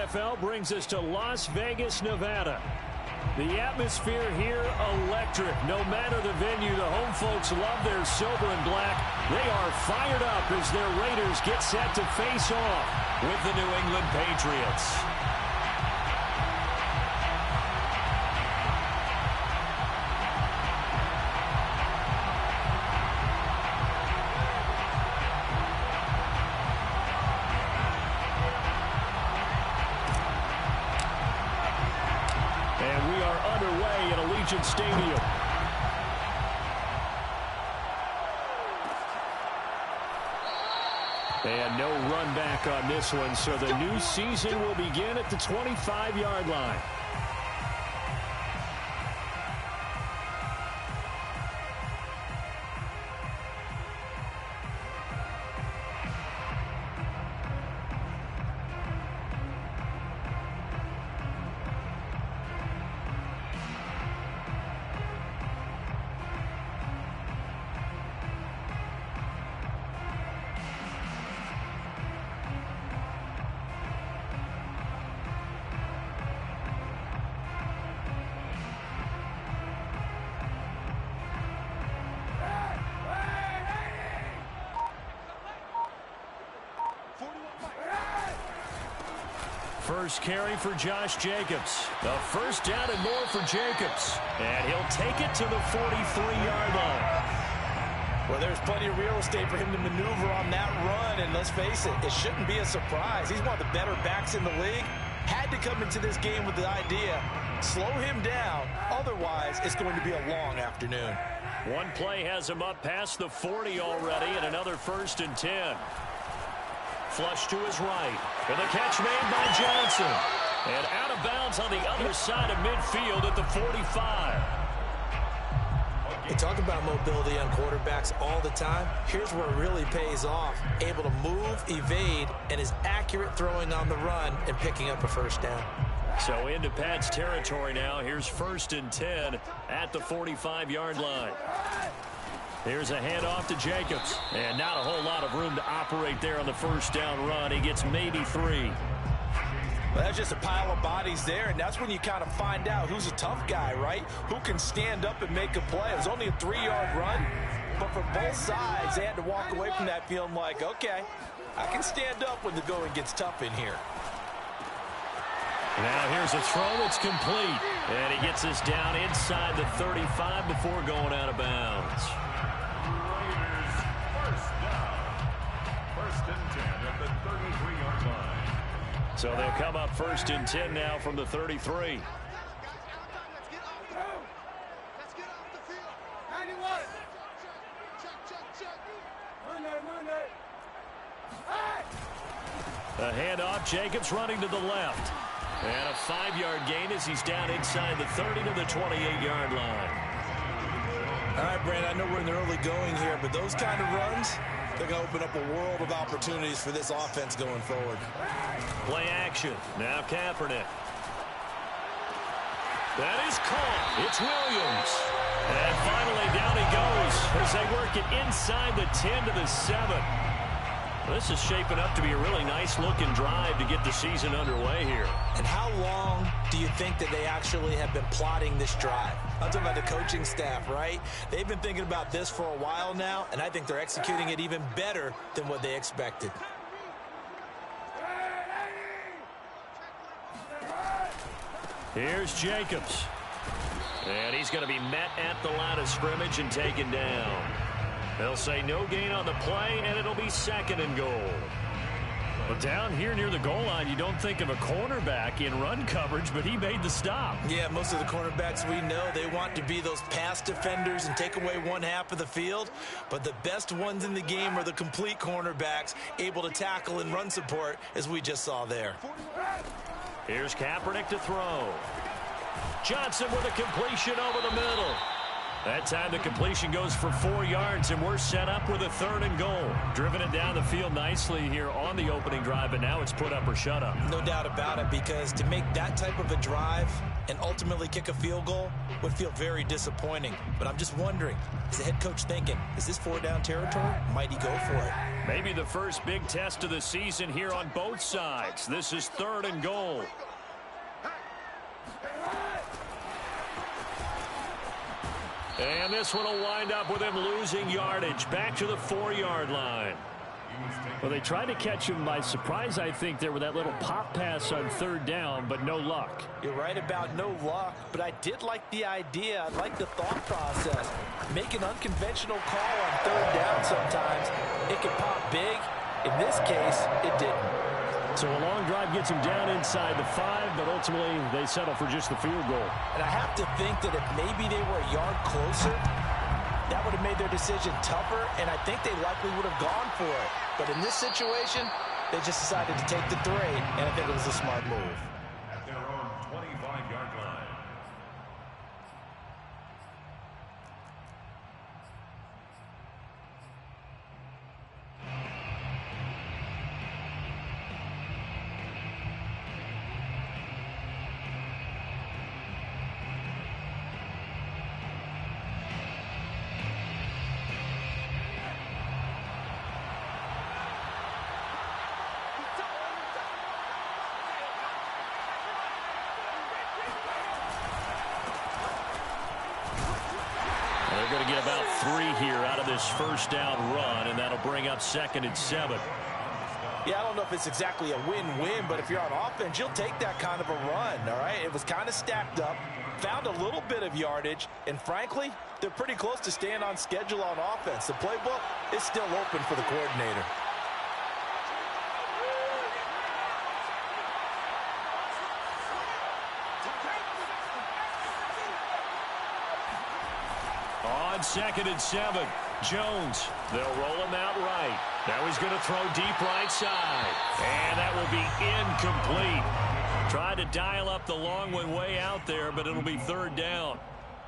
NFL brings us to Las Vegas, Nevada. The atmosphere here, electric. No matter the venue, the home folks love their silver and black. They are fired up as their Raiders get set to face off with the New England Patriots. Stadium. And no run back on this one, so the new season will begin at the 25-yard line. First carry for Josh Jacobs. The first down and more for Jacobs. And he'll take it to the 43-yard line. Well, there's plenty of real estate for him to maneuver on that run. And let's face it, it shouldn't be a surprise. He's one of the better backs in the league. Had to come into this game with the idea, slow him down. Otherwise, it's going to be a long afternoon. One play has him up past the 40 already, and another 1st and 10. Flush to his right. And the catch made by Johnson. And out of bounds on the other side of midfield at the 45. We talk about mobility on quarterbacks all the time. Here's where it really pays off. Able to move, evade, and is accurate throwing on the run and picking up a first down. So into Pat's territory now. Here's 1st and 10 at the 45-yard line. Here's a handoff to Jacobs. And not a whole lot of room to operate there on the first down run. He gets maybe 3. Well, that's just a pile of bodies there, and that's when you kind of find out who's a tough guy, right? Who can stand up and make a play. It was only a 3-yard run, but for both sides, they had to walk away from that feeling like, okay, I can stand up when the going gets tough in here. Now here's a throw that's complete. And he gets us down inside the 35 before going out of bounds. So they'll come up 1st and 10 now from the 33. A handoff, Jacobs running to the left. And a 5-yard gain as he's down inside the 30 to the 28-yard line. All right, Brandon, I know we're in the early going here, but those kind of runs, they're going to open up a world of opportunities for this offense going forward. Play action. Now Kaepernick. That is caught. It's Williams. And finally down he goes as they work it inside the 10 to the 7. This is shaping up to be a really nice-looking drive to get the season underway here. And how long do you think that they actually have been plotting this drive? I'm talking about the coaching staff, right? They've been thinking about this for a while now, and I think they're executing it even better than what they expected. Here's Jacobs. And he's going to be met at the line of scrimmage and taken down. They'll say no gain on the play, and it'll be 2nd and goal. But down here near the goal line, you don't think of a cornerback in run coverage, but he made the stop. Yeah, most of the cornerbacks we know, they want to be those pass defenders and take away one half of the field. But the best ones in the game are the complete cornerbacks, able to tackle and run support, as we just saw there. Here's Kaepernick to throw. Johnson with a completion over the middle. That time the completion goes for 4 yards, and we're set up with a 3rd and goal. Driven it down the field nicely here on the opening drive, and now it's put up or shut up. No doubt about it, because to make that type of a drive and ultimately kick a field goal would feel very disappointing. But I'm just wondering, is the head coach thinking, is this 4-down territory? Might he go for it? Maybe the first big test of the season here on both sides. This is 3rd and goal. And this one will wind up with him losing yardage back to the 4-yard line. Well, they tried to catch him by surprise, I think, there with that little pop pass on 3rd down, but no luck. You're right about no luck, but I did like the idea. I like the thought process. Make an unconventional call on 3rd down sometimes. It can pop big. In this case, it didn't. So a long drive gets him down inside the 5, but ultimately they settle for just the field goal. And I have to think that if maybe they were a yard closer, that would have made their decision tougher, and I think they likely would have gone for it. But in this situation, they just decided to take the 3, and I think it was a smart move. At their own 25-yard line. They're going to get about 3 here out of this 1st down run, and that'll bring up 2nd and 7. Yeah, I don't know if it's exactly a win-win, but if you're on offense, you'll take that kind of a run, all right? It was kind of stacked up, found a little bit of yardage, and frankly, they're pretty close to staying on schedule on offense. The playbook is still open for the coordinator. On 2nd and 7, Jones. They'll roll him out right. Now he's going to throw deep right side. And that will be incomplete. Tried to dial up the long one way out there, but it'll be 3rd down.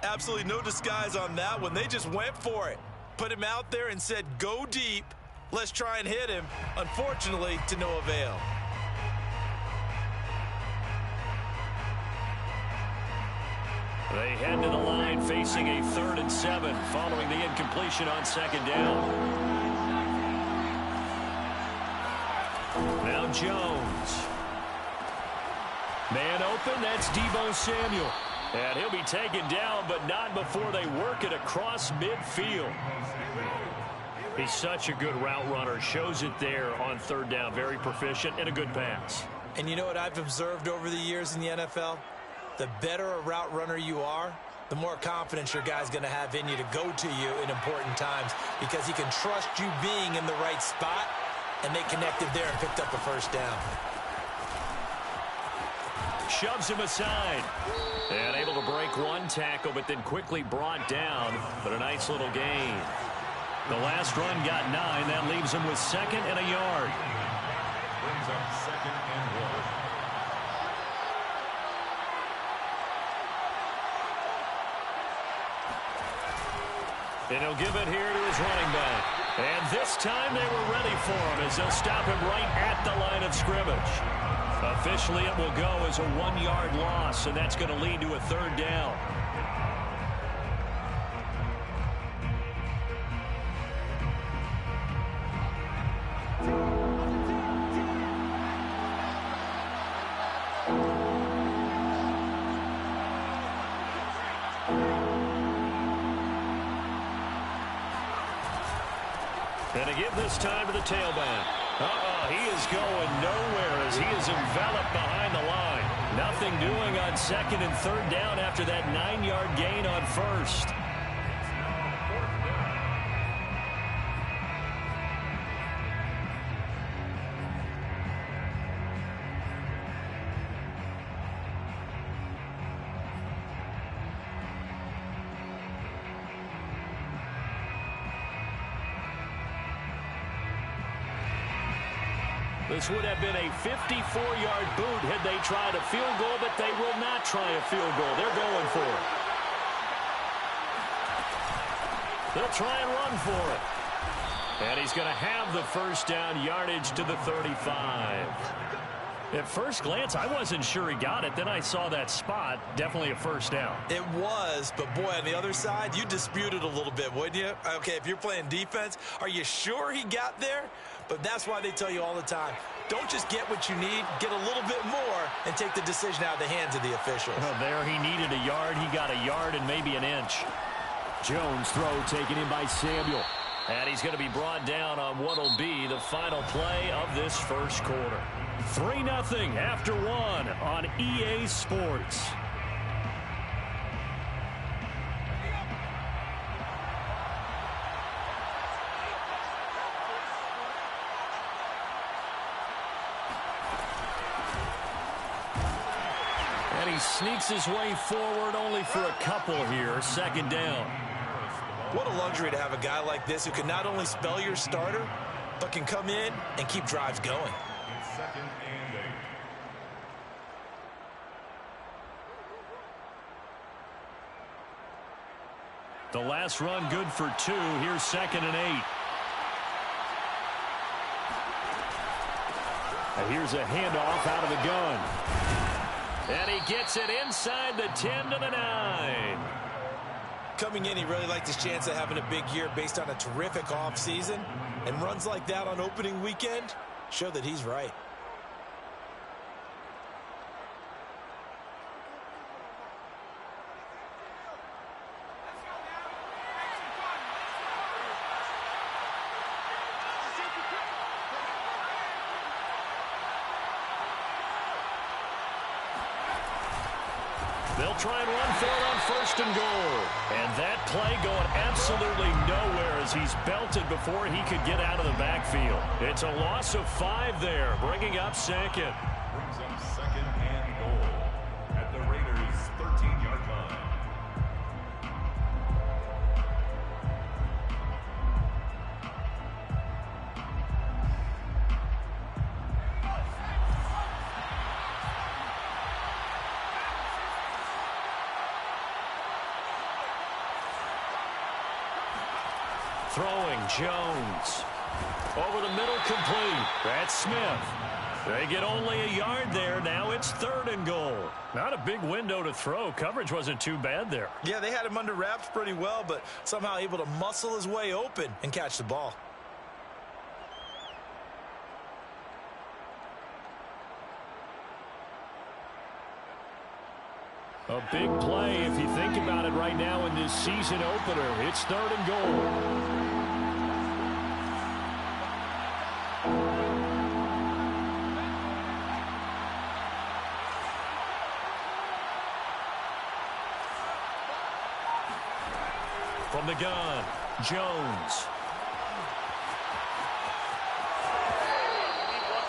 Absolutely no disguise on that one. They just went for it. Put him out there and said, go deep. Let's try and hit him. Unfortunately, to no avail. They head to the line facing a 3rd and 7 following the incompletion on 2nd down. Now Jones. Man open, that's Deebo Samuel. And he'll be taken down, but not before they work it across midfield. He's such a good route runner. Shows it there on 3rd down. Very proficient and a good pass. And you know what I've observed over the years in the NFL? The better a route runner you are, the more confidence your guy's going to have in you to go to you in important times, because he can trust you being in the right spot, and they connected there and picked up a 1st down. Shoves him aside. And able to break one tackle, but then quickly brought down. But a nice little gain. The last run got 9. That leaves him with 2nd and a yard. Brings up 2nd and 1. And he'll give it here to his running back. And this time they were ready for him as they'll stop him right at the line of scrimmage. Officially, it will go as a 1-yard loss, and that's going to lead to a 3rd down. And to give this time to the tailback. He is going nowhere as he is enveloped behind the line. Nothing doing on 2nd and 3rd down after that 9-yard gain on 1st. This would have been a 54-yard boot had they tried a field goal, but they will not try a field goal. They're going for it. They'll try and run for it. And he's going to have the first down, yardage to the 35. At first glance, I wasn't sure he got it. Then I saw that spot. Definitely a first down. It was, but boy, on the other side, you dispute it a little bit, wouldn't you? Okay, if you're playing defense, are you sure he got there? But that's why they tell you all the time, don't just get what you need, get a little bit more, and take the decision out of the hands of the officials. Well, there he needed a yard. He got a yard and maybe an inch. Jones throw taken in by Samuel. And he's going to be brought down on what will be the final play of this first quarter. 3-0 after 1 on EA Sports. And he sneaks his way forward only for a couple here. Second down. What a luxury to have a guy like this who can not only spell your starter, but can come in and keep drives going. Second and 8. The last run good for 2. Here's 2nd and 8. And here's a handoff out of the gun. And he gets it inside the 10 to the 9. Coming in, he really liked his chance of having a big year based on a terrific offseason. And runs like that on opening weekend show that he's right. They'll try and run for it on 1st and goal. And that play going absolutely nowhere as he's belted before he could get out of the backfield. It's a loss of 5 there, bringing up 2nd. Brings up 2nd and goal at the Raiders' 13-yard line. Throwing Jones. Over the middle, complete. That's Smith. They get only a yard there. Now it's 3rd and goal. Not a big window to throw. Coverage wasn't too bad there. Yeah, they had him under wraps pretty well, but somehow able to muscle his way open and catch the ball. A big play if you think about it right now in this season opener. It's 3rd and goal. From the gun, Jones.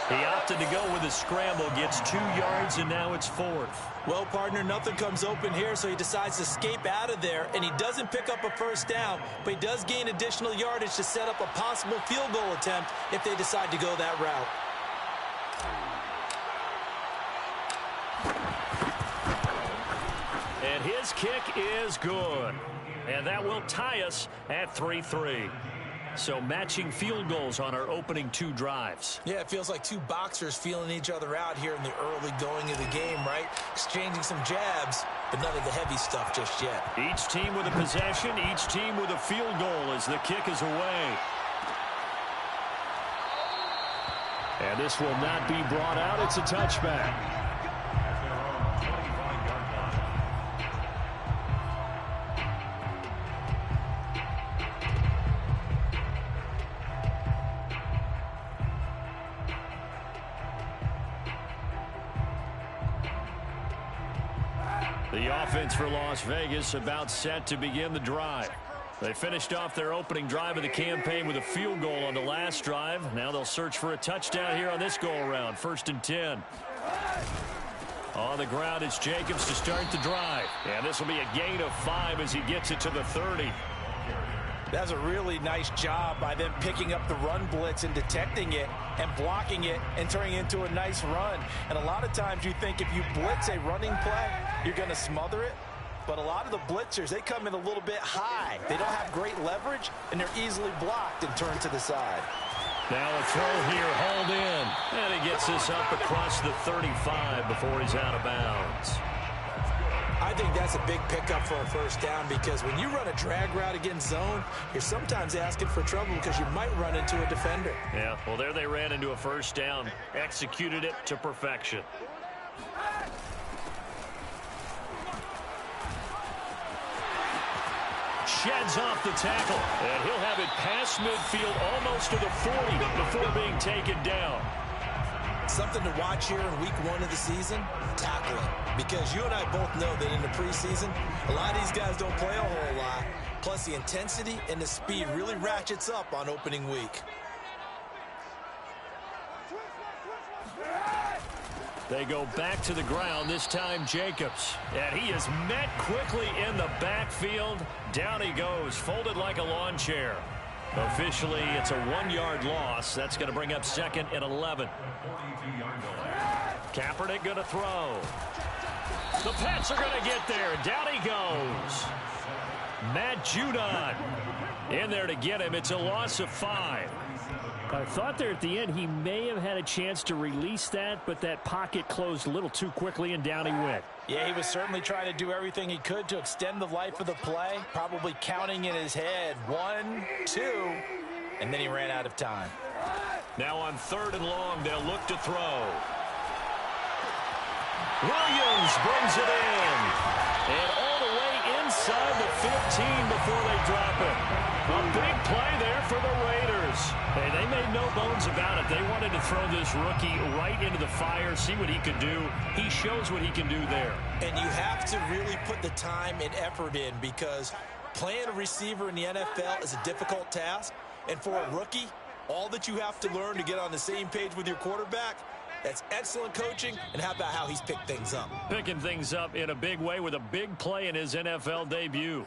He opted to go with a scramble, gets 2 yards, and now it's 4th. Well, partner, nothing comes open here, so he decides to escape out of there, and he doesn't pick up a first down, but he does gain additional yardage to set up a possible field goal attempt if they decide to go that route. And his kick is good. And that will tie us at 3-3. So matching field goals on our opening 2 drives. Yeah, it feels like 2 boxers feeling each other out here in the early going of the game, right? Exchanging some jabs, but none of the heavy stuff just yet. Each team with a possession, each team with a field goal as the kick is away. And this will not be brought out. It's a touchback. The offense for Las Vegas about set to begin the drive. They finished off their opening drive of the campaign with a field goal on the last drive. Now they'll search for a touchdown here on this go-around. 1st and 10. On the ground, it's Jacobs to start the drive. And this will be a gain of 5 as he gets it to the 30. That's a really nice job by them picking up the run blitz and detecting it and blocking it and turning it into a nice run. And a lot of times you think if you blitz a running play, you're going to smother it. But a lot of the blitzers, they come in a little bit high. They don't have great leverage, and they're easily blocked and turned to the side. Now a throw here, hauled in. And he gets this up across the 35 before he's out of bounds. I think that's a big pickup for a first down because when you run a drag route against zone, you're sometimes asking for trouble because you might run into a defender. Yeah, well, there they ran into a first down. Executed it to perfection. Sheds off the tackle, and he'll have it past midfield almost to the 40 before being taken down. Something to watch here in week 1 of the season, tackling. Because you and I both know that in the preseason, a lot of these guys don't play a whole lot. Plus, the intensity and the speed really ratchets up on opening week. They go back to the ground, this time Jacobs. And he is met quickly in the backfield. Down he goes, folded like a lawn chair. Officially, it's a 1-yard loss. That's going to bring up 2nd and 11. Kaepernick going to throw. The Pats are going to get there. Down he goes. Matt Judon in there to get him. It's a loss of 5. I thought there at the end he may have had a chance to release that, but that pocket closed a little too quickly, and down he went. Yeah, he was certainly trying to do everything he could to extend the life of the play, probably counting in his head 1, 2, and then he ran out of time. Now on 3rd and long, they'll look to throw. Williams brings it in. And all the way inside the 15 before they drop it. A big play there for the Raiders. Hey, they made no bones about it. They wanted to throw this rookie right into the fire, see what he could do. He shows what he can do there. And you have to really put the time and effort in because playing a receiver in the NFL is a difficult task. And for a rookie, all that you have to learn to get on the same page with your quarterback, that's excellent coaching. And how about how he's picked things up? Picking things up in a big way with a big play in his NFL debut.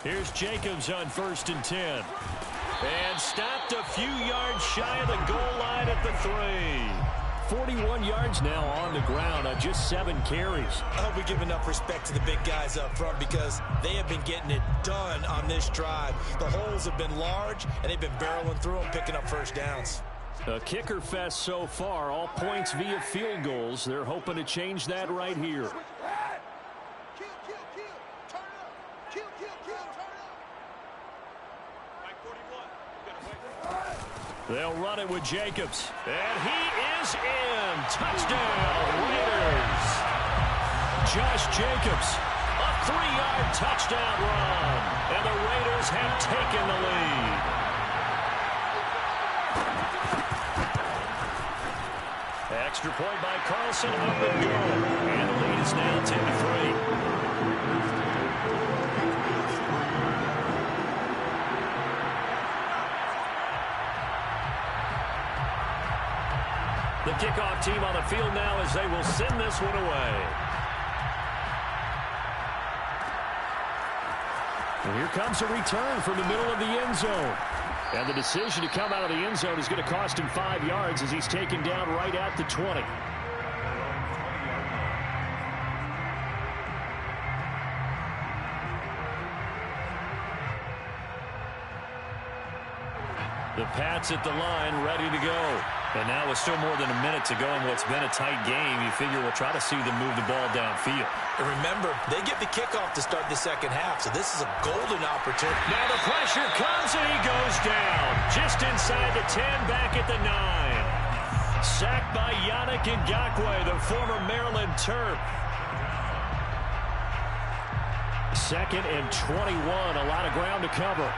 Here's Jacobs on 1st and 10. And stopped a few yards shy of the goal line at the 3. 41 yards now on the ground on just 7 carries. I hope we give enough respect to the big guys up front because they have been getting it done on this drive. The holes have been large, and they've been barreling through them, picking up first downs. A kicker fest so far, all points via field goals. They're hoping to change that right here. They'll run it with Jacobs. And he is in. Touchdown, Raiders. Josh Jacobs, a 3-yard touchdown run. And the Raiders have taken the lead. Extra point by Carlson, up and go. And the lead is now 10-3. The kickoff team on the field now as they will send this one away. And here comes a return from the middle of the end zone. And the decision to come out of the end zone is going to cost him 5 yards as he's taken down right at the 20. The Pats at the line, ready to go. And now with still more than a minute to go in what's been a tight game, you figure we'll try to see them move the ball downfield. And remember, they get the kickoff to start the second half, so this is a golden opportunity. Now the pressure comes and he goes down. Just inside the 10, back at the 9. Sacked by Yannick Ngakoue, the former Maryland Terp. 2nd and 21, a lot of ground to cover.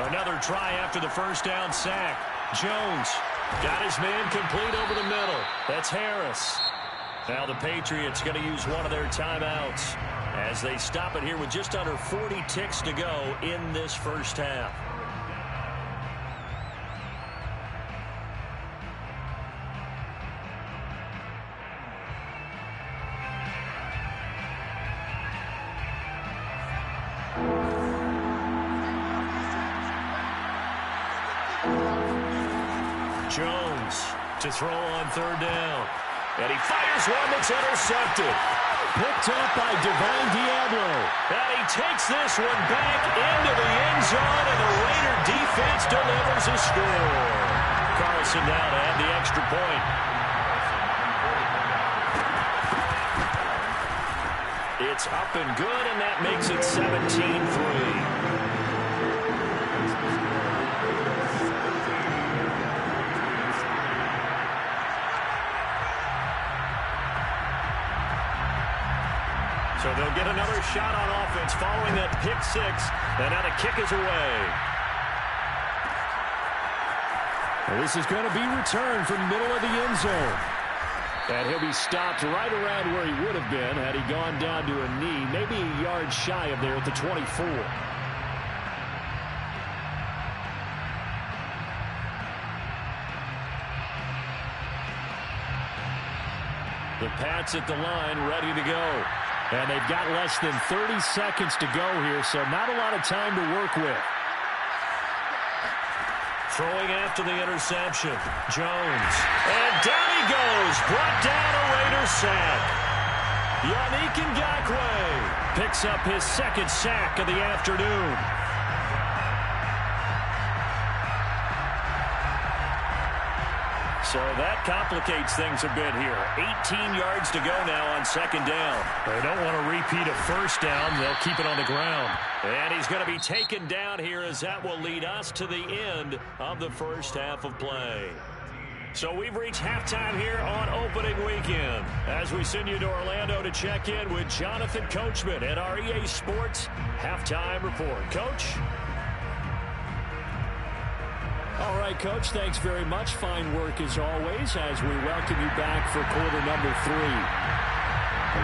Another try after the first down sack. Jones Got his man complete over the middle. That's Harris. Now the Patriots going to use one of their timeouts as they stop it here with just under 40 ticks to go in this first half. Jones to throw on third down. And he fires one that's intercepted. Picked up by Divine Diablo. And he takes this one back into the end zone, and the Raider defense delivers a score. Carlson now to add the extra point. It's up and good, and that makes it 17-3. So they'll get another shot on offense following that pick six, and now the kick is away. Well, this is going to be returned from middle of the end zone. And he'll be stopped right around where he would have been had he gone down to a knee, maybe a yard shy of there at the 24. The Pats at the line, ready to go. And they've got less than 30 seconds to go here, so not a lot of time to work with. Throwing after the interception. Jones. And down he goes. Brought down a Raider sack. Yannick Ngakoue picks up his second sack of the afternoon. So that complicates things a bit here. 18 yards to go now on second down. They don't want to repeat a first down. They'll keep it on the ground. And he's going to be taken down here, as that will lead us to the end of the first half of play. So we've reached halftime here on opening weekend as we send you to Orlando to check in with Jonathan Coachman at our EA Sports Halftime Report. Coach? All right, Coach, thanks very much. Fine work as always as we welcome you back for quarter number 3.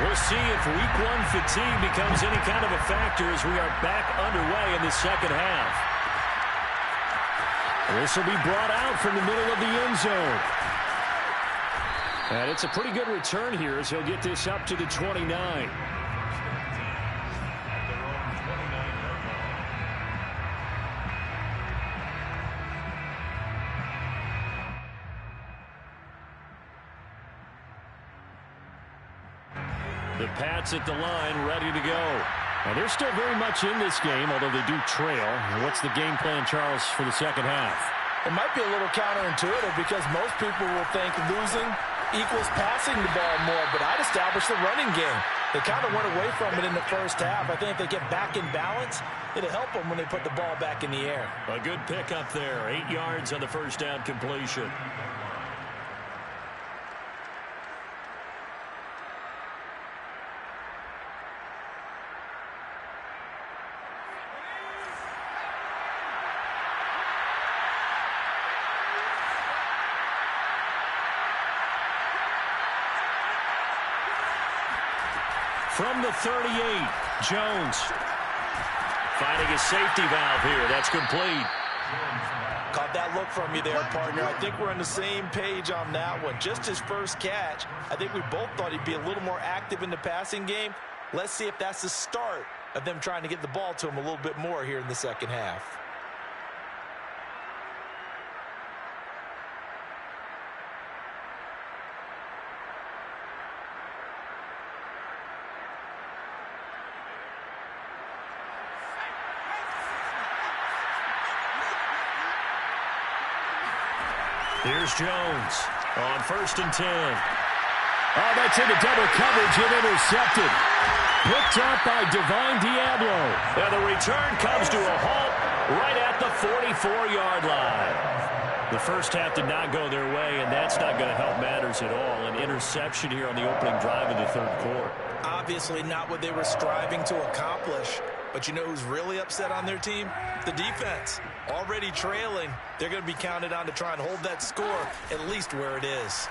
We'll see if week 1 fatigue becomes any kind of a factor as we are back underway in the second half. This will be brought out from the middle of the end zone. And it's a pretty good return here as he'll get this up to the 29. The Pats at the line, ready to go. Now, they're still very much in this game, although they do trail. What's the game plan, Charles, for the second half? It might be a little counterintuitive because most people will think losing equals passing the ball more, but I'd establish the running game. They kind of went away from it in the first half. I think if they get back in balance, it'll help them when they put the ball back in the air. A good pickup there. 8 yards on the first down completion. From the 38, Jones finding a safety valve here. That's complete. Caught that look from you there, partner. I think we're on the same page on that one. Just his first catch. I think we both thought he'd be a little more active in the passing game. Let's see if that's the start of them trying to get the ball to him a little bit more here in the second half. Here's Jones on 1st and 10. Oh, that's into double coverage and intercepted. Picked up by Divine Diablo. And the return comes to a halt right at the 44-yard line. The first half did not go their way, and that's not going to help matters at all. An interception here on the opening drive of the third quarter. Obviously not what they were striving to accomplish. But you know who's really upset on their team? The defense. Already trailing, they're going to be counted on to try and hold that score at least where it is.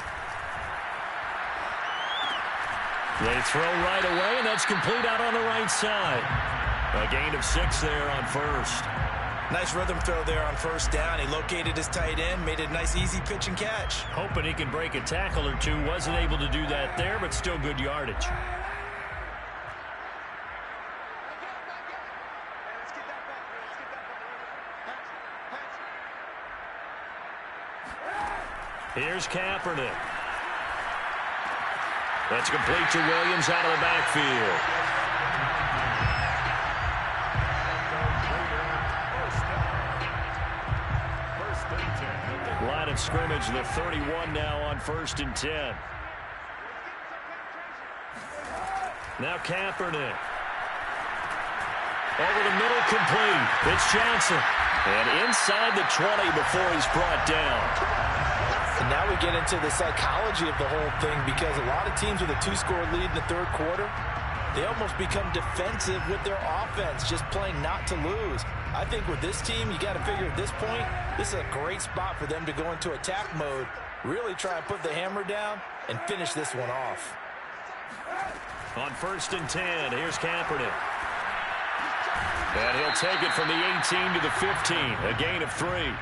They throw right away, and that's complete out on the right side. A gain of 6 there on first. Nice rhythm throw there on first down. He located his tight end, made it a nice easy pitch and catch. Hoping he can break a tackle or two. Wasn't able to do that there, but still good yardage. Here's Kaepernick. That's complete to Williams out of the backfield. Line of scrimmage, the 31 now on 1st and 10. Now Kaepernick. Over the middle, complete. It's Johnson. And inside the 20 before he's brought down. And now we get into the psychology of the whole thing, because a lot of teams with a 2-score lead in the third quarter, they almost become defensive with their offense, just playing not to lose. I think with this team, you got to figure at this point, this is a great spot for them to go into attack mode, really try and put the hammer down and finish this one off. On 1st and 10, here's Kaepernick. And he'll take it from the 18 to the 15, a gain of 3.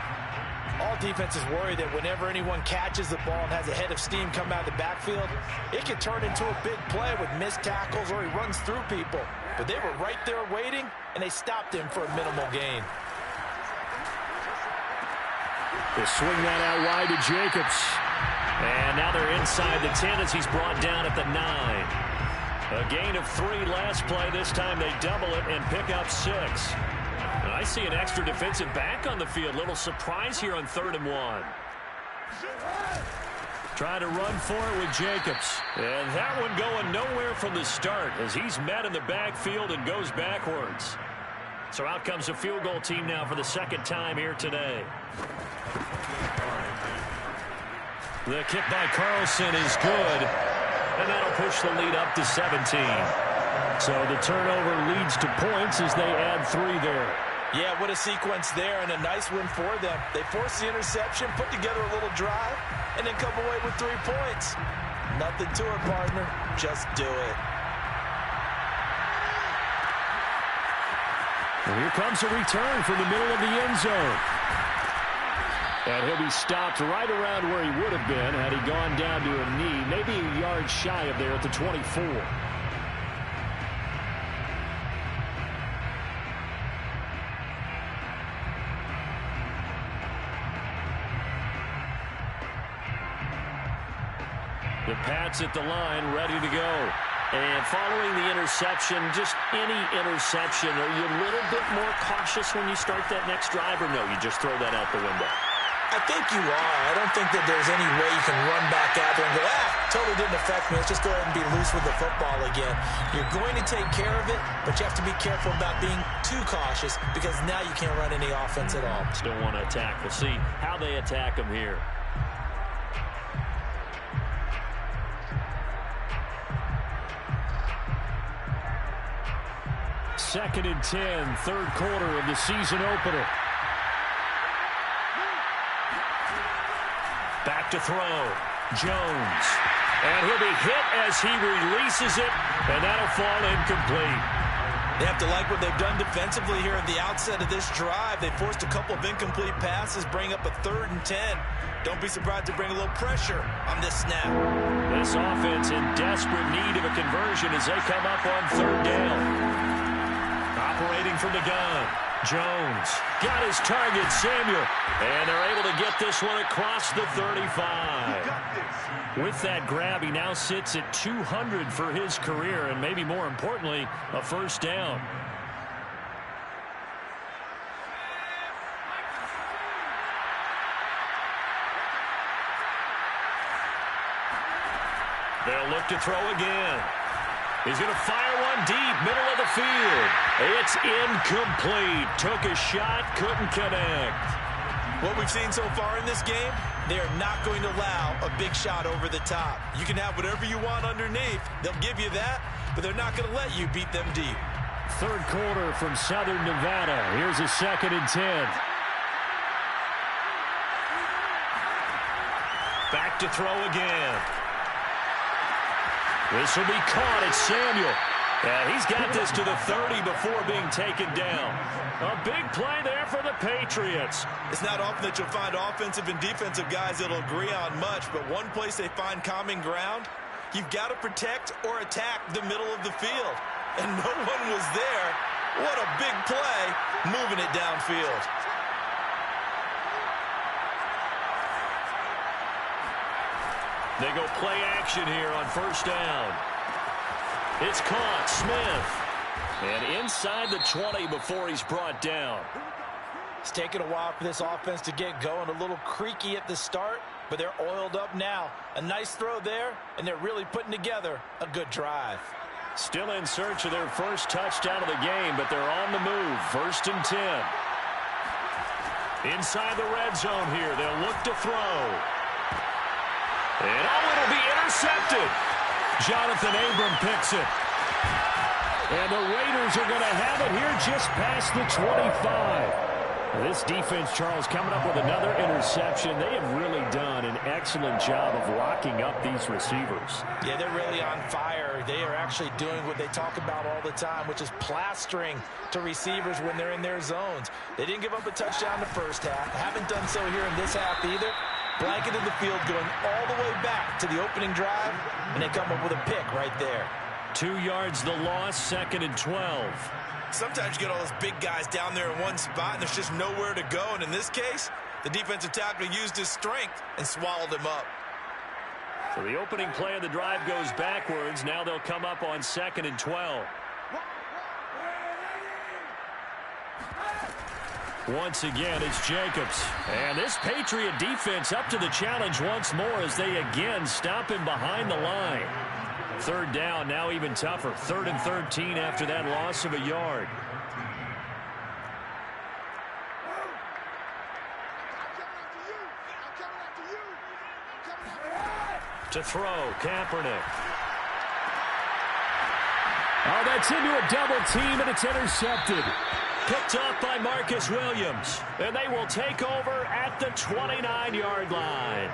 All defenses worry that whenever anyone catches the ball and has a head of steam come out of the backfield, it can turn into a big play with missed tackles or he runs through people. But they were right there waiting, and they stopped him for a minimal gain. They swing that out wide to Jacobs. And now they're inside the 10 as he's brought down at the 9. A gain of 3 last play. This time they double it and pick up 6. I see an extra defensive back on the field. Little surprise here on 3rd and 1. Try to run for it with Jacobs. And that one going nowhere from the start as he's met in the backfield and goes backwards. So out comes a field goal team now for the 2nd time here today. The kick by Carlson is good. And that'll push the lead up to 17. So the turnover leads to points as they add 3 there. Yeah, what a sequence there, and a nice win for them. They forced the interception, put together a little drive, and then come away with 3 points. Nothing to it, partner. Just do it. And here comes a return from the middle of the end zone. And he'll be stopped right around where he would have been had he gone down to a knee, maybe a yard shy of there at the 24. The Pats at the line, ready to go. And following the interception, just any interception, are you a little bit more cautious when you start that next drive, or no, you just throw that out the window? I think you are. I don't think that there's any way you can run back out there and go, totally didn't affect me. Let's just go ahead and be loose with the football again. You're going to take care of it, but you have to be careful about being too cautious because now you can't run any offense at all. Still want to attack. We'll see how they attack them here. Second and 10, 3rd quarter of the season opener. Back to throw. Jones. And he'll be hit as he releases it, and that'll fall incomplete. They have to like what they've done defensively here at the outset of this drive. They forced a couple of incomplete passes, bring up a 3rd and 10. Don't be surprised to bring a little pressure on this snap. This offense in desperate need of a conversion as they come up on 3rd down. Operating from the gun. Jones got his target, Samuel. And they're able to get this one across the 35. With that grab, he now sits at 200 for his career, and maybe more importantly, a 1st down. They'll look to throw again. He's going to fire one deep, middle of the field. It's incomplete. Took a shot, couldn't connect. What we've seen so far in this game, they are not going to allow a big shot over the top. You can have whatever you want underneath. They'll give you that, but they're not going to let you beat them deep. Third quarter from Southern Nevada. Here's a 2nd and 10. Back to throw again. This will be caught. It's Samuel. And he's got this to the 30 before being taken down. A big play there for the Patriots. It's not often that you'll find offensive and defensive guys that'll agree on much, but one place they find common ground, you've got to protect or attack the middle of the field. And no one was there. What a big play, moving it downfield. They go play action here on first down. It's caught. Smith. And inside the 20 before he's brought down. It's taken a while for this offense to get going. A little creaky at the start, but they're oiled up now. A nice throw there, and they're really putting together a good drive. Still in search of their first touchdown of the game, but they're on the move. 1st and 10. Inside the red zone here. They'll look to throw. And it'll be intercepted. Jonathan Abram picks it. And the Raiders are going to have it here just past the 25. This defense, Charles, coming up with another interception. They have really done an excellent job of locking up these receivers. Yeah, they're really on fire. They are actually doing what they talk about all the time, which is plastering to receivers when they're in their zones. They didn't give up a touchdown the first half. Haven't done so here in this half either. Blanketed the field, going all the way back to the opening drive, and they come up with a pick right there. 2 yards the loss, 2nd and 12. Sometimes you get all those big guys down there in one spot, and there's just nowhere to go. And in this case, the defensive tackle used his strength and swallowed him up. So the opening play of the drive goes backwards. Now they'll come up on 2nd and 12. Once again, it's Jacobs. And this Patriot defense up to the challenge once more as they again stop him behind the line. 3rd down, now even tougher. 3rd and 13 after that loss of a yard. To throw, Kaepernick. Oh, that's into a double team, and it's intercepted. Picked off by Marcus Williams. And they will take over at the 29-yard line.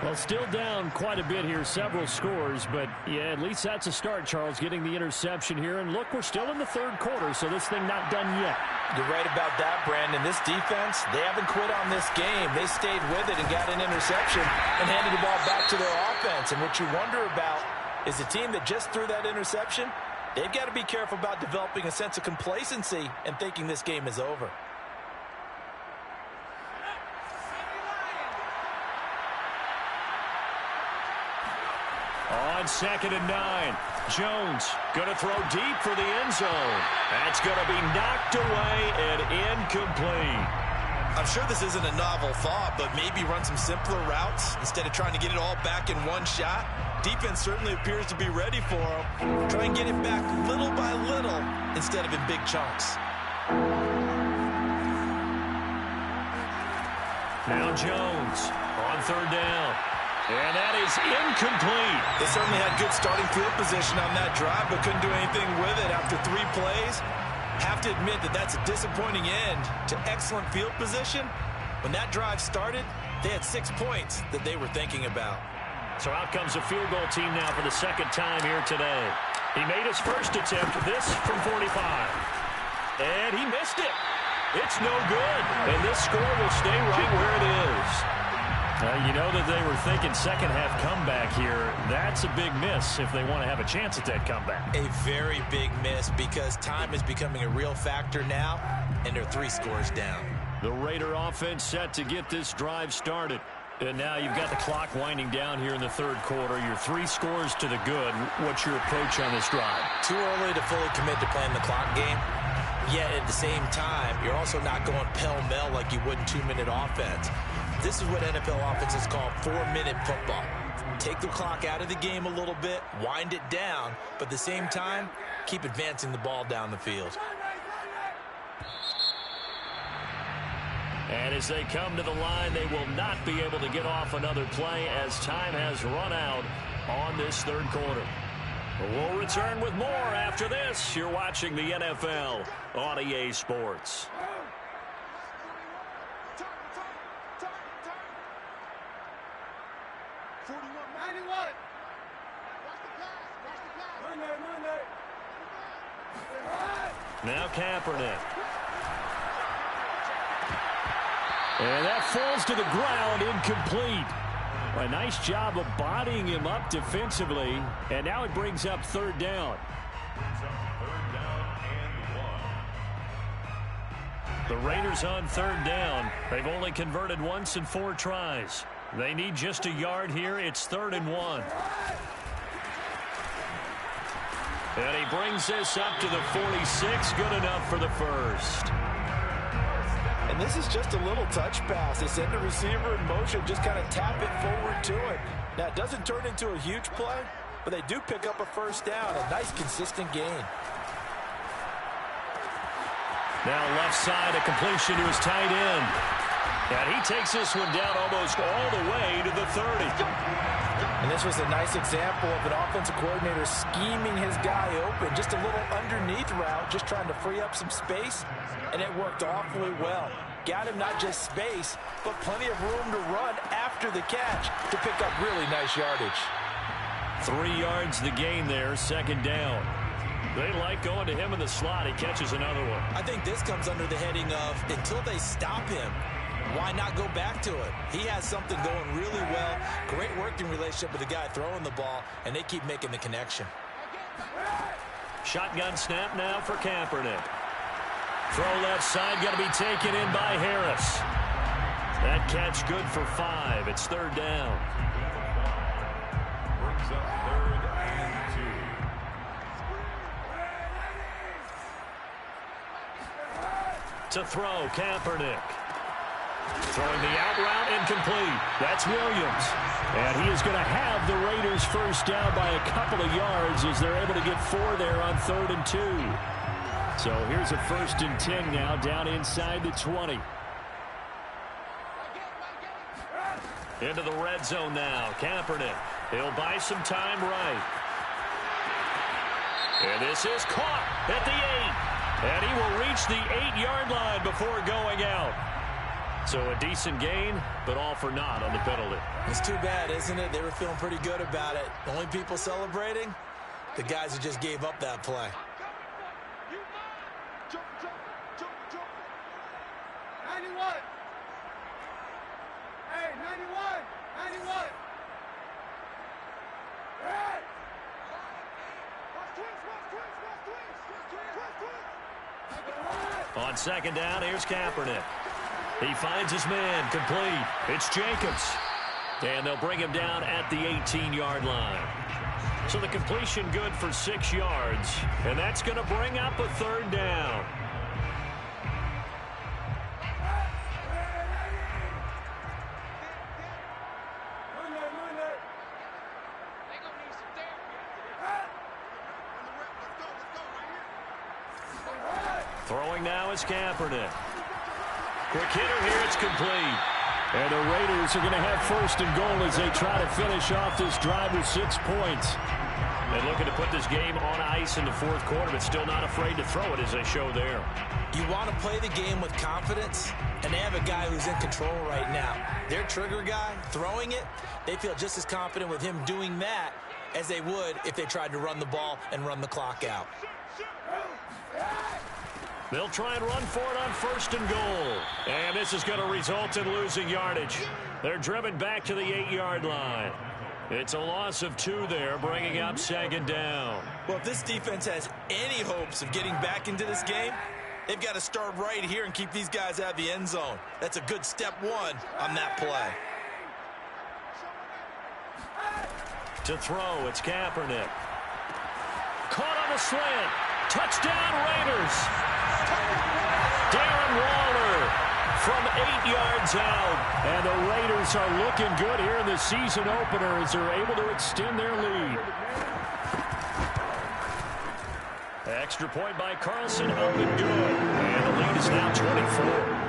Well, still down quite a bit here, several scores, but yeah, at least that's a start, Charles, getting the interception here. And look, we're still in the 3rd quarter, so this thing not done yet. You're right about that, Brandon. This defense, they haven't quit on this game. They stayed with it and got an interception and handed the ball back to their offense. And what you wonder about is the team that just threw that interception, they've got to be careful about developing a sense of complacency and thinking this game is over. On 2nd and 9, Jones going to throw deep for the end zone. That's going to be knocked away and incomplete. I'm sure this isn't a novel thought, but maybe run some simpler routes instead of trying to get it all back in one shot. Defense certainly appears to be ready for him. Try and get it back little by little instead of in big chunks. Now Jones on 3rd down. And that is incomplete. They certainly had good starting field position on that drive, but couldn't do anything with it after 3 plays. Have to admit that that's a disappointing end to excellent field position. When that drive started, they had 6 points that they were thinking about. So out comes a field goal team now for the 2nd time here today. He made his first attempt, this from 45. And he missed it. It's no good. And this score will stay right where it is. You know that they were thinking second half comeback here. That's a big miss if they want to have a chance at that comeback. A very big miss because time is becoming a real factor now, and they're 3 scores down. The Raider offense set to get this drive started. And now you've got the clock winding down here in the 3rd quarter. You're 3 scores to the good. What's your approach on this drive? Too early to fully commit to playing the clock game. Yet at the same time, you're also not going pell-mell like you would in 2-minute offense. This is what NFL offenses call 4-minute football. Take the clock out of the game a little bit, wind it down, but at the same time, keep advancing the ball down the field. And as they come to the line, they will not be able to get off another play as time has run out on this 3rd quarter. We'll return with more after this. You're watching the NFL on EA Sports. Now Kaepernick. And that falls to the ground, incomplete. A nice job of bodying him up defensively. And now it brings up third down. The Raiders on third down. They've only converted once in 4 tries. They need just a yard here. It's 3rd and 1. And he brings this up to the 46. Good enough for the first. And this is just a little touch pass. They send the receiver in motion, just kind of tap it forward to it. Now, it doesn't turn into a huge play, but they do pick up a first down. A nice, consistent gain. Now left side, a completion to his tight end. And he takes this one down almost all the way to the 30. And this was a nice example of an offensive coordinator scheming his guy open. Just a little underneath route, just trying to free up some space. And it worked awfully well. Got him not just space, but plenty of room to run after the catch to pick up really nice yardage. 3 yards the gain there, 2nd down. They like going to him in the slot. He catches another one. I think this comes under the heading of until they stop him, why not go back to it? He has something going really well. Great working relationship with the guy throwing the ball, and they keep making the connection. Shotgun snap now for Kaepernick. Throw left side, got to be taken in by Harris. That catch good for 5. It's 3rd down. Brings up 3rd and 2. To throw, Kaepernick. Throwing the out route, incomplete. That's Williams. And he is going to have the Raiders first down by a couple of yards as they're able to get 4 there on 3rd and 2. So here's a 1st and 10 now down inside the 20. Into the red zone now. Kaepernick. He'll buy some time right. And this is caught at the 8. And he will reach the 8-yard line before going out. So a decent gain, but all for naught on the penalty. It's too bad, isn't it? They were feeling pretty good about it. The only people celebrating, the guys who just gave up that play. On 2nd down, here's Kaepernick. He finds his man, complete. It's Jacobs. And they'll bring him down at the 18-yard line. So the completion good for 6 yards. And that's going to bring up a 3rd down. Throwing now is Kaepernick. Quick hitter here, it's complete. And the Raiders are going to have 1st and goal as they try to finish off this drive with 6 points. And looking to put this game on ice in the 4th quarter, but still not afraid to throw it as they show there. You want to play the game with confidence, and they have a guy who's in control right now. Their trigger guy, throwing it, they feel just as confident with him doing that as they would if they tried to run the ball and run the clock out. They'll try and run for it on 1st and goal. And this is going to result in losing yardage. They're driven back to the 8-yard line. It's a loss of 2 there, bringing up 2nd down. Well, if this defense has any hopes of getting back into this game, they've got to start right here and keep these guys out of the end zone. That's a good step 1 on that play. To throw, it's Kaepernick. Caught on the slant. Touchdown, Raiders. Darren Waller from 8 yards out. And the Raiders are looking good here in the season opener as they're able to extend their lead. Extra point by Carlson, up and good. And the lead is now 24.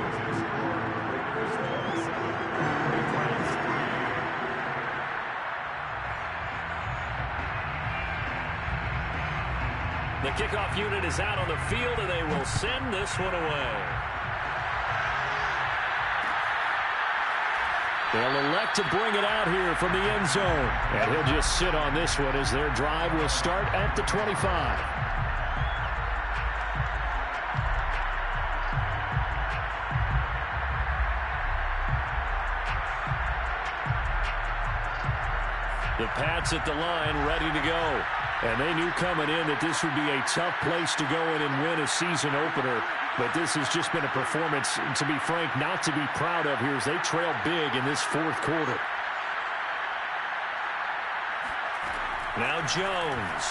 The kickoff unit is out on the field, and they will send this one away. They'll elect to bring it out here from the end zone. And he'll just sit on this one as their drive will start at the 25. The Pats at the line, ready to go. And they knew coming in that this would be a tough place to go in and win a season opener. But this has just been a performance, to be frank, not to be proud of here as they trail big in this fourth quarter. Now Jones.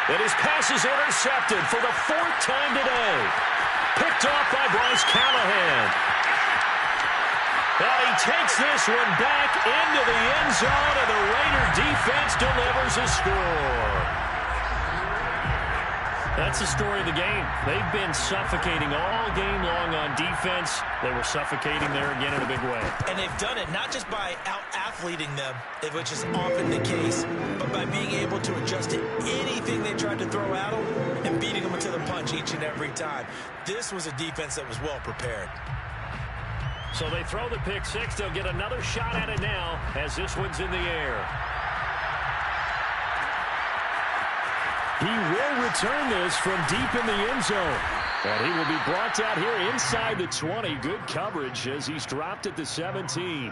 And his pass is intercepted for the fourth time today. Picked off by Bryce Callahan. And he takes this one back into the end zone, and the Raider defense delivers a score. That's the story of the game. They've been suffocating all game long on defense. They were suffocating there again in a big way. And they've done it not just by out-athleting them, which is often the case, but by being able to adjust to anything they tried to throw at them and beating them to the punch each and every time. This was a defense that was well prepared. So they throw the pick six. They'll get another shot at it now as this one's in the air. He will return this from deep in the end zone. And he will be brought out here inside the 20. Good coverage as he's dropped at the 17.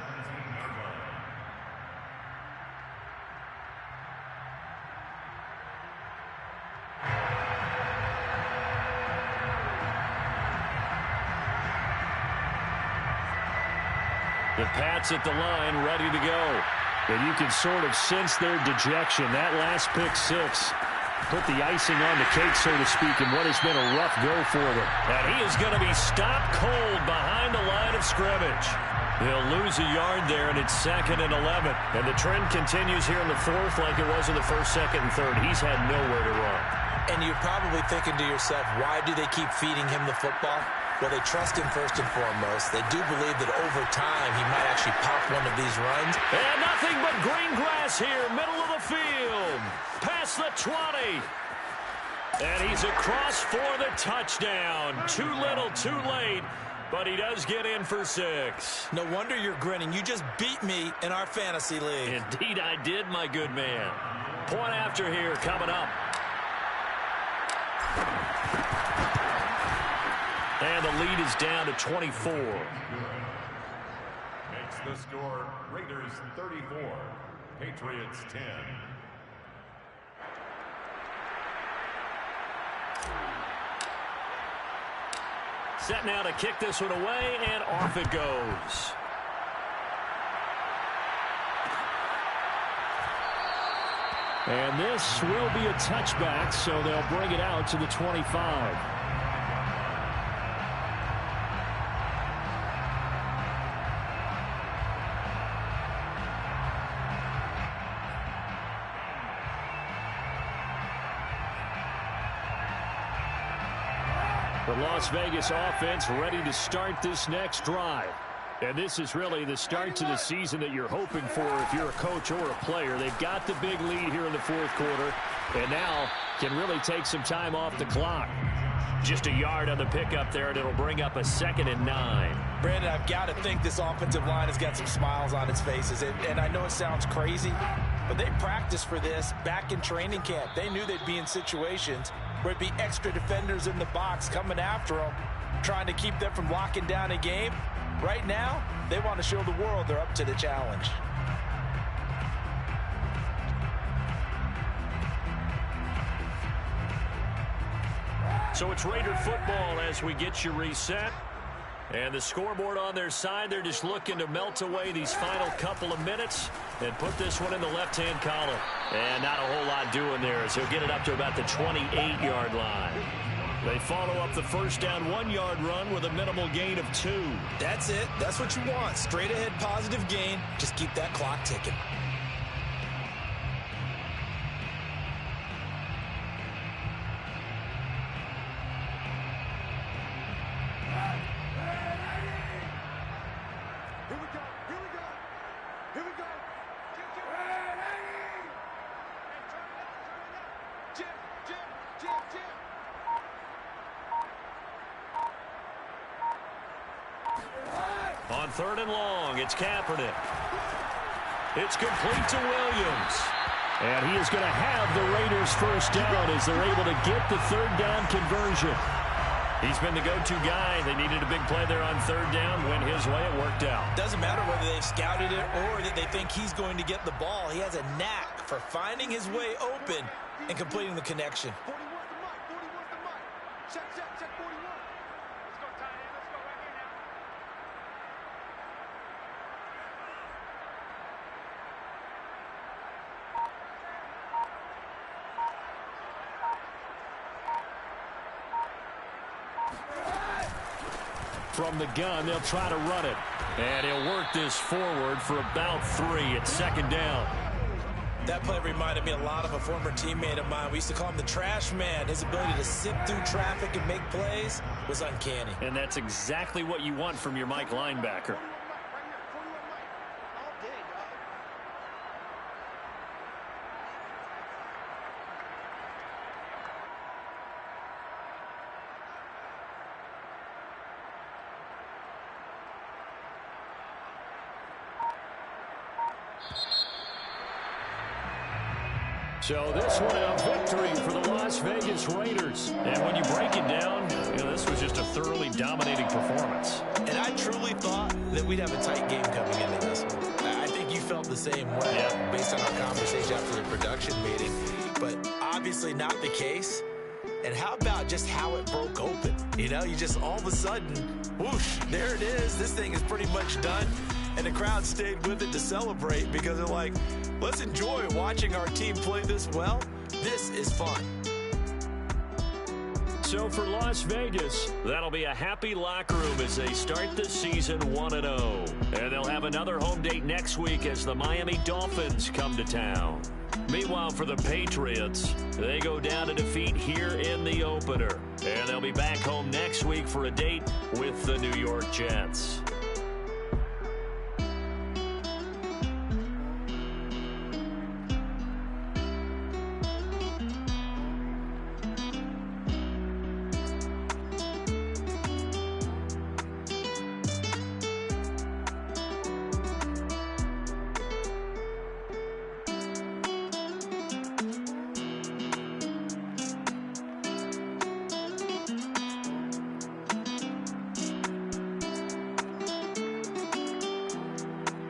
The Pats at the line, ready to go. And you can sort of sense their dejection. That last pick six put the icing on the cake, so to speak, in what has been a rough go for them. And he is going to be stopped cold behind the line of scrimmage. He'll lose a yard there, and it's 2nd and 11. And the trend continues here in the fourth like it was in the first, second, and third. He's had nowhere to run. And you're probably thinking to yourself, why do they keep feeding him the football? Well, they trust him first and foremost. They do believe that over time he might actually pop one of these runs. And nothing but green grass here, middle of the field. Past the 20. And he's across for the touchdown. Too little, too late. But he does get in for 6. No wonder you're grinning. You just beat me in our fantasy league. Indeed I did, my good man. Point after here coming up. And the lead is down to 24. Makes the score Raiders 34, Patriots 10. Set now to kick this one away, and off it goes. And this will be a touchback, so they'll bring it out to the 25. The Las Vegas offense ready to start this next drive. And this is really the start to the season that you're hoping for if you're a coach or a player. They've got the big lead here in the fourth quarter, and now can really take some time off the clock. Just a yard on the pickup there, and it'll bring up a 2nd and 9. Brandon, I've got to think this offensive line has got some smiles on its faces. And I know it sounds crazy, but they practiced for this back in training camp. They knew they'd be in situations where it'd be extra defenders in the box coming after them, trying to keep them from locking down a game. Right now, they want to show the world they're up to the challenge. So it's Raider football as we get you reset. And the scoreboard on their side, they're just looking to melt away these final couple of minutes and put this one in the left-hand column. And not a whole lot doing there as he'll get it up to about the 28-yard line. They follow up the first down 1-yard run with a minimal gain of 2. That's it. That's what you want. Straight ahead positive gain. Just keep that clock ticking. On 3rd and long, it's Kaepernick. It's complete to Williams. And he is going to have the Raiders first down as they're able to get the 3rd down conversion. He's been the go-to guy. They needed a big play there on 3rd down. Went his way. It worked out. Doesn't matter whether they've scouted it or that they think he's going to get the ball. He has a knack for finding his way open and completing the connection. 41's the mark. 41's the mark. Check 41. Let's go, tight end. Let's go right here now. From the gun, they'll try to run it. And he'll work this forward for about 3 at 2nd down. That play reminded me a lot of a former teammate of mine. We used to call him the trash man. His ability to sift through traffic and make plays was uncanny. And that's exactly what you want from your Mike linebacker. So this one a victory for the Las Vegas Raiders. And when you break it down, this was just a thoroughly dominating performance. And I truly thought that we'd have a tight game coming into this one. I think you felt the same way based on our conversation after the production meeting. But obviously not the case. And how about just how it broke open? You just all of a sudden, whoosh, there it is. This thing is pretty much done. And the crowd stayed with it to celebrate because they're like, let's enjoy watching our team play this well. This is fun. So for Las Vegas, that'll be a happy locker room as they start the season 1-0. And they'll have another home date next week as the Miami Dolphins come to town. Meanwhile, for the Patriots, they go down to defeat here in the opener. And they'll be back home next week for a date with the New York Jets.